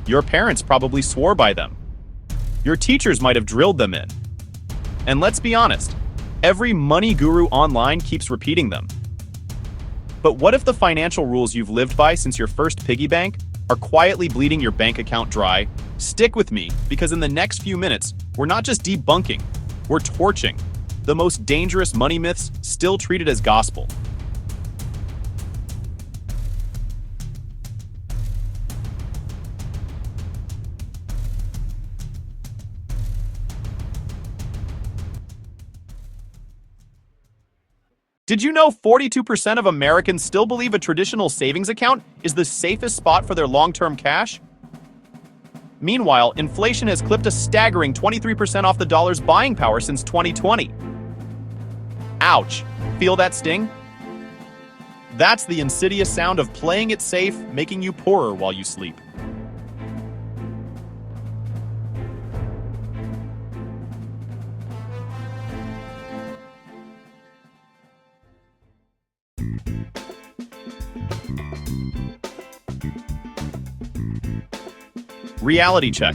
Your parents probably swore by them. Your teachers might have drilled them in. And let's be honest, every money guru online keeps repeating them. But what if the financial rules you've lived by since your first piggy bank are quietly bleeding your bank account dry? Stick with me, because in the next few minutes, we're not just debunking, we're torching the most dangerous money myths still treated as gospel. Did you know 42% of Americans still believe a traditional savings account is the safest spot for their long-term cash? Meanwhile, inflation has clipped a staggering 23% off the dollar's buying power since 2020. Ouch! Feel that sting? That's the insidious sound of playing it safe, making you poorer while you sleep. Reality check.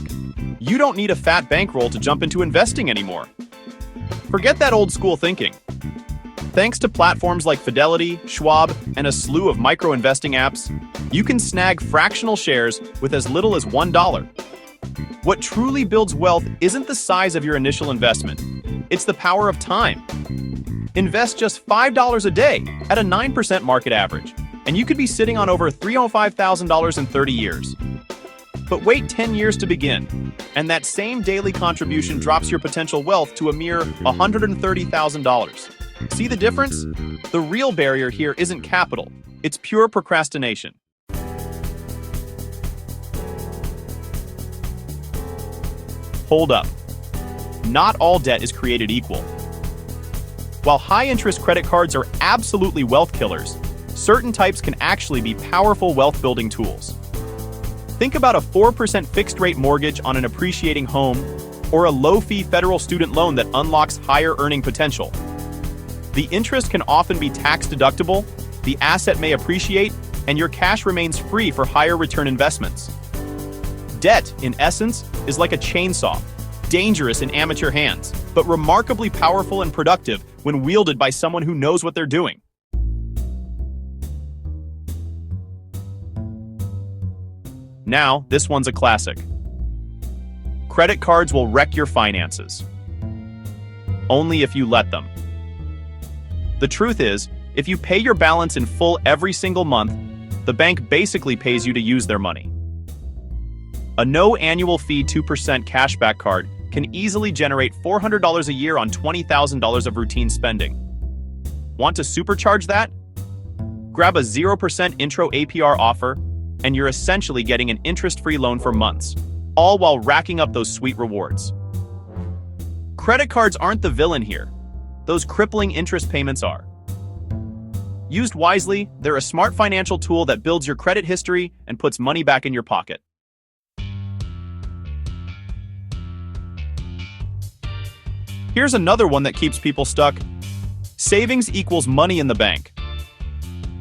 You don't need a fat bankroll to jump into investing anymore. Forget that old school thinking. Thanks to platforms like Fidelity, Schwab, and a slew of micro-investing apps, you can snag fractional shares with as little as $1. What truly builds wealth isn't the size of your initial investment. It's the power of time. Invest just $5 a day at a 9% market average, and you could be sitting on over $305,000 in 30 years. But wait 10 years to begin, and that same daily contribution drops your potential wealth to a mere $130,000. See the difference? The real barrier here isn't capital, it's pure procrastination. Hold up. Not all debt is created equal. While high-interest credit cards are absolutely wealth killers, certain types can actually be powerful wealth-building tools. Think about a 4% fixed-rate mortgage on an appreciating home, or a low-fee federal student loan that unlocks higher earning potential. The interest can often be tax-deductible, the asset may appreciate, and your cash remains free for higher return investments. Debt, in essence, is like a chainsaw, dangerous in amateur hands, but remarkably powerful and productive when wielded by someone who knows what they're doing. Now, this one's a classic. Credit cards will wreck your finances. Only if you let them. The truth is, if you pay your balance in full every single month, the bank basically pays you to use their money. A no annual fee 2% cashback card can easily generate $400 a year on $20,000 of routine spending. Want to supercharge that? Grab a 0% intro APR offer, and you're essentially getting an interest-free loan for months, all while racking up those sweet rewards. Credit cards aren't the villain here. Those crippling interest payments are. Used wisely, they're a smart financial tool that builds your credit history and puts money back in your pocket. Here's another one that keeps people stuck. Savings equals money in the bank.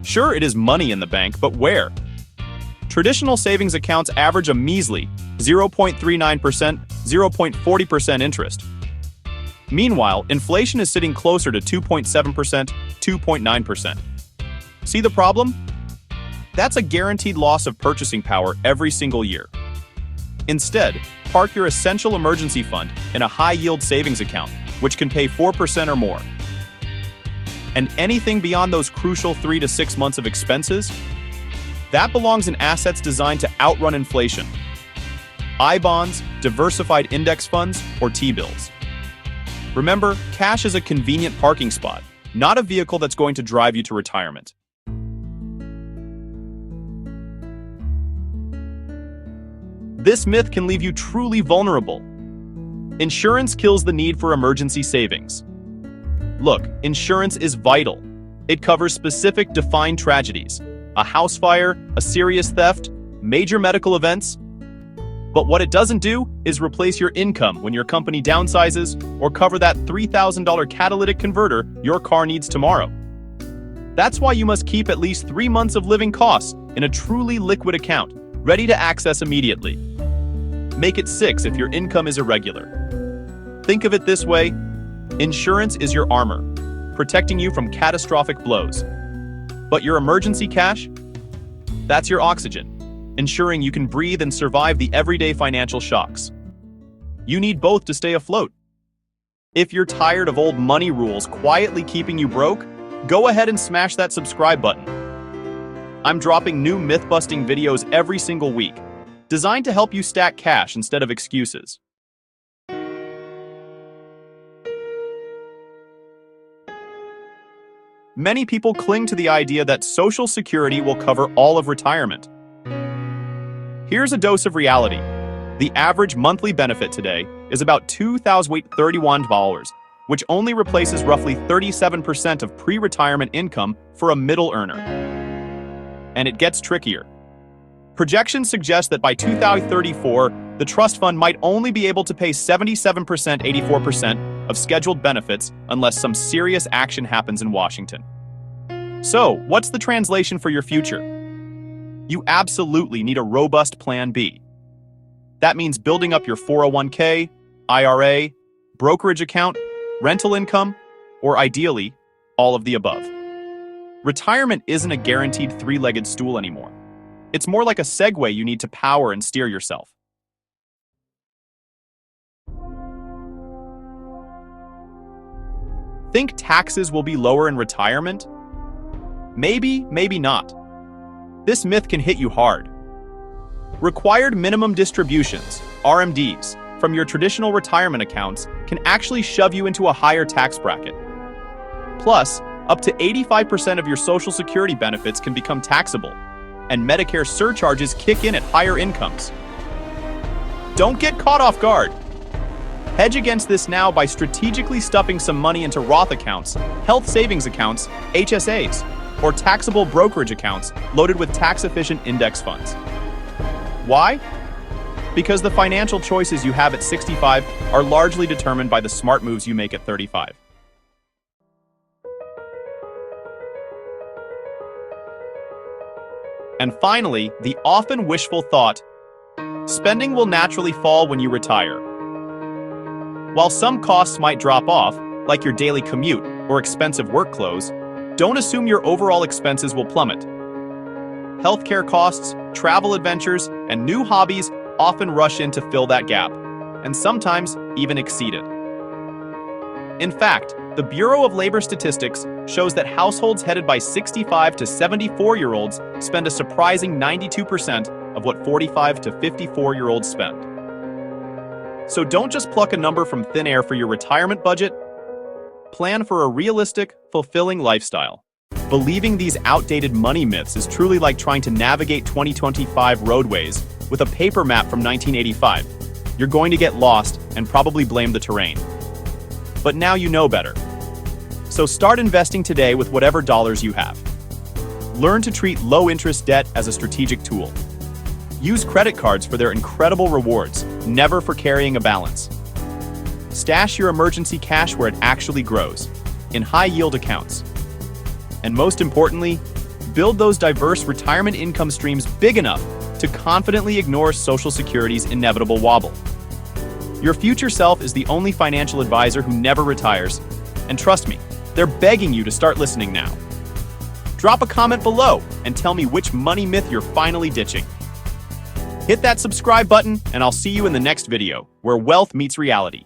Sure, it is money in the bank, but where? Traditional savings accounts average a measly 0.39%, 0.40% interest. Meanwhile, inflation is sitting closer to 2.7%, 2.9%. See the problem? That's a guaranteed loss of purchasing power every single year. Instead, park your essential emergency fund in a high-yield savings account, which can pay 4% or more. And anything beyond those crucial 3 to 6 months of expenses? That belongs in assets designed to outrun inflation. I-bonds, diversified index funds, or T-bills. Remember, cash is a convenient parking spot, not a vehicle that's going to drive you to retirement. This myth can leave you truly vulnerable. Insurance kills the need for emergency savings. Look, insurance is vital. It covers specific defined tragedies: a house fire, a serious theft, major medical events. But what it doesn't do is replace your income when your company downsizes or cover that $3,000 catalytic converter your car needs tomorrow. That's why you must keep at least 3 months of living costs in a truly liquid account, ready to access immediately. Make it 6 if your income is irregular. Think of it this way: insurance is your armor, protecting you from catastrophic blows. But your emergency cash? That's your oxygen, ensuring you can breathe and survive the everyday financial shocks. You need both to stay afloat. If you're tired of old money rules quietly keeping you broke, go ahead and smash that subscribe button. I'm dropping new myth-busting videos every single week, designed to help you stack cash instead of excuses. Many people cling to the idea that Social Security will cover all of retirement. Here's a dose of reality. The average monthly benefit today is about $2,031, which only replaces roughly 37% of pre-retirement income for a middle earner. And it gets trickier. Projections suggest that by 2034, the trust fund might only be able to pay 77%, 84% of scheduled benefits unless some serious action happens in Washington. So, what's the translation for your future? You absolutely need a robust Plan B. That means building up your 401k, IRA, brokerage account, rental income, or ideally, all of the above. Retirement isn't a guaranteed three-legged stool anymore. It's more like a Segway you need to power and steer yourself. Think taxes will be lower in retirement? Maybe, maybe not. This myth can hit you hard. Required minimum distributions, RMDs, from your traditional retirement accounts can actually shove you into a higher tax bracket. Plus, up to 85% of your Social Security benefits can become taxable, and Medicare surcharges kick in at higher incomes. Don't get caught off guard. Hedge against this now by strategically stuffing some money into Roth accounts, health savings accounts, HSAs, or taxable brokerage accounts loaded with tax-efficient index funds. Why? Because the financial choices you have at 65 are largely determined by the smart moves you make at 35. And finally, the often wishful thought: spending will naturally fall when you retire. While some costs might drop off, like your daily commute or expensive work clothes, don't assume your overall expenses will plummet. Healthcare costs, travel adventures, and new hobbies often rush in to fill that gap, and sometimes even exceed it. In fact, the Bureau of Labor Statistics shows that households headed by 65 to 74-year-olds spend a surprising 92% of what 45 to 54-year-olds spend. So don't just pluck a number from thin air for your retirement budget. Plan for a realistic, fulfilling lifestyle. Believing these outdated money myths is truly like trying to navigate 2025 roadways with a paper map from 1985. You're going to get lost and probably blame the terrain. But now you know better. So start investing today with whatever dollars you have. Learn to treat low-interest debt as a strategic tool. Use credit cards for their incredible rewards, never for carrying a balance. Stash your emergency cash where it actually grows, in high-yield accounts. And most importantly, build those diverse retirement income streams big enough to confidently ignore Social Security's inevitable wobble. Your future self is the only financial advisor who never retires, and trust me, they're begging you to start listening now. Drop a comment below and tell me which money myth you're finally ditching. Hit that subscribe button, and I'll see you in the next video, where wealth meets reality.